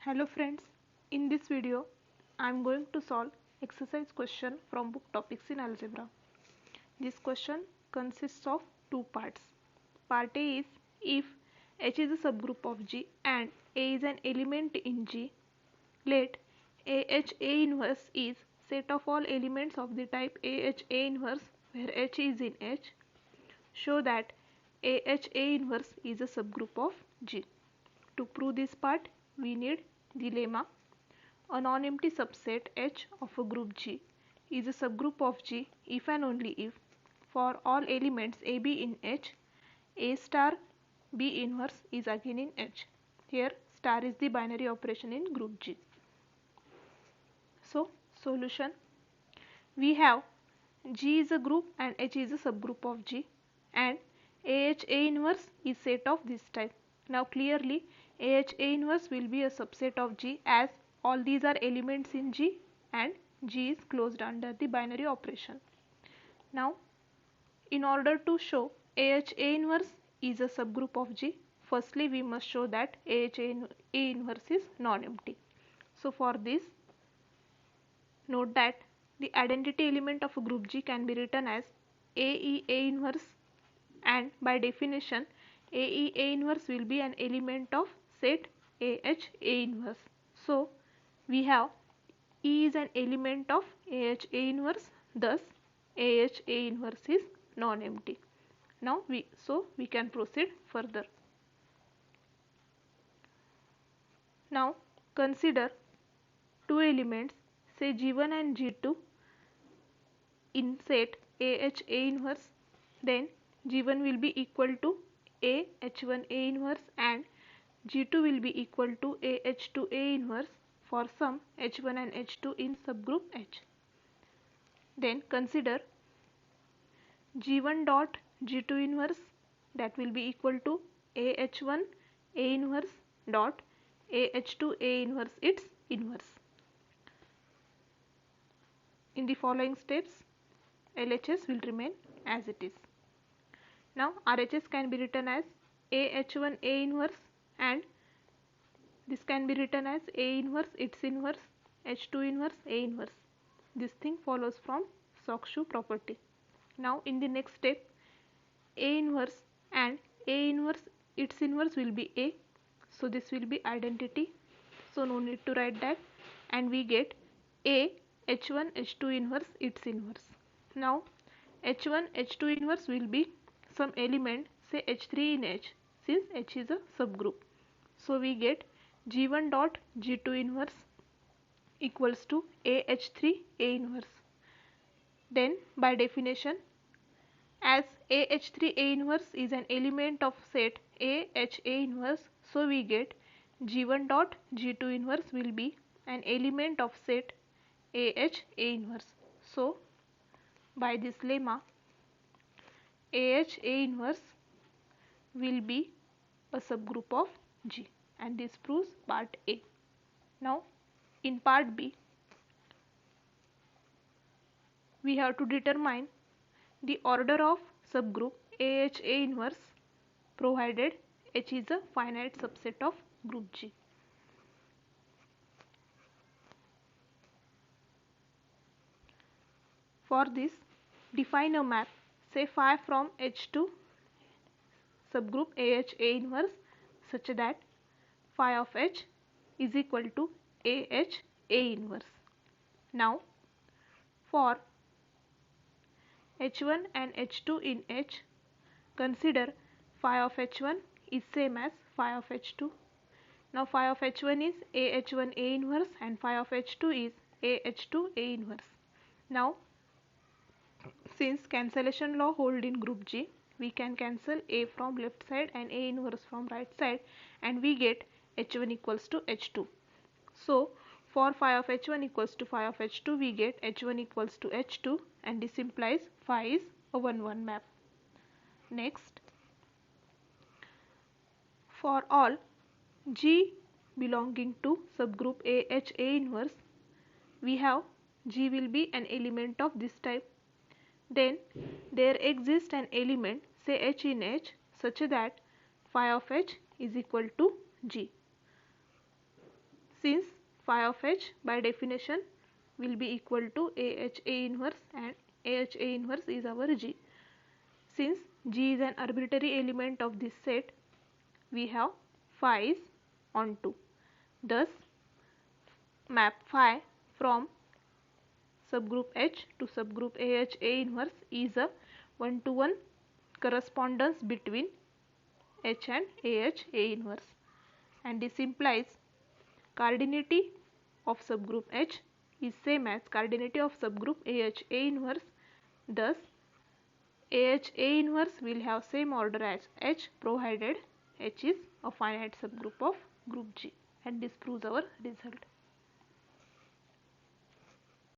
Hello friends, in this video I am going to solve exercise question from book Topics in Algebra. This question consists of two parts. Part A is if H is a subgroup of G and A is an element in G, let AH A inverse is set of all elements of the type AH A inverse where H is in H. Show that AH A inverse is a subgroup of G. To prove this part, we need the lemma. A non-empty subset H of a group G is a subgroup of G if and only if for all elements AB in H, A star B inverse is again in H. Here star is the binary operation in group G. So solution, we have G is a group and H is a subgroup of G and AH A inverse is set of this type. Now clearly AH A inverse will be a subset of G as all these are elements in G and G is closed under the binary operation. Now in order to show AH A inverse is a subgroup of G, firstly we must show that AH A inverse is non-empty. So for this, note that the identity element of a group G can be written as AE A inverse, and by definition AE A inverse will be an element of set AH A inverse. So we have E is an element of AH A inverse, thus AH A inverse is non-empty. Now we can proceed further. Now consider two elements, say G1 and G2 in set AH A inverse, then G1 will be equal to A H1 A inverse and G2 will be equal to A H2 A inverse for some H1 and H2 in subgroup H. Then consider G1 dot G2 inverse, that will be equal to A H1 A inverse dot A H2 A inverse its inverse. In the following steps, LHS will remain as it is. Now RHS can be written as AH1 A inverse and this can be written as A inverse its inverse H2 inverse A inverse. This thing follows from Sokshue property. Now in the next step, A inverse and A inverse its inverse will be A. So this will be identity. So no need to write that, and we get A H1 H2 inverse its inverse. Now H1 H2 inverse will be some element, say H3 in H, since H is a subgroup. So we get G1 dot G2 inverse equals to AH3 A inverse. Then by definition, as AH3 A inverse is an element of set AH A inverse, so we get G1 dot G2 inverse will be an element of set AH A inverse. So by this lemma, AH A inverse will be a subgroup of G, and this proves part A. Now in part B, we have to determine the order of subgroup AH A inverse provided H is a finite subset of group G. For this, define a map, say phi from H to subgroup AH A inverse such that phi of H is equal to AH A inverse. Now for H1 and H2 in H, consider phi of H1 is same as phi of H2. Now phi of H1 is AH1 A inverse and phi of H2 is AH2 A inverse. Now since cancellation law hold in group G, we can cancel A from left side and A inverse from right side, and we get H1 equals to H2. So for phi of H1 equals to phi of H2, we get H1 equals to H2, and this implies phi is a 1-1 map. Next, for all G belonging to subgroup AH A inverse, we have G will be an element of this type. Then there exists an element, say H in H, such that phi of H is equal to G. since phi of H by definition will be equal to AH A inverse, and AH A inverse is our G. Since G is an arbitrary element of this set, we have phi is onto. Thus, map phi from subgroup H to subgroup AH A inverse is a one-to-one correspondence between H and AH A inverse, and this implies cardinality of subgroup H is same as cardinality of subgroup AH A inverse. Thus, AH A inverse will have same order as H provided H is a finite subgroup of group G, and this proves our result.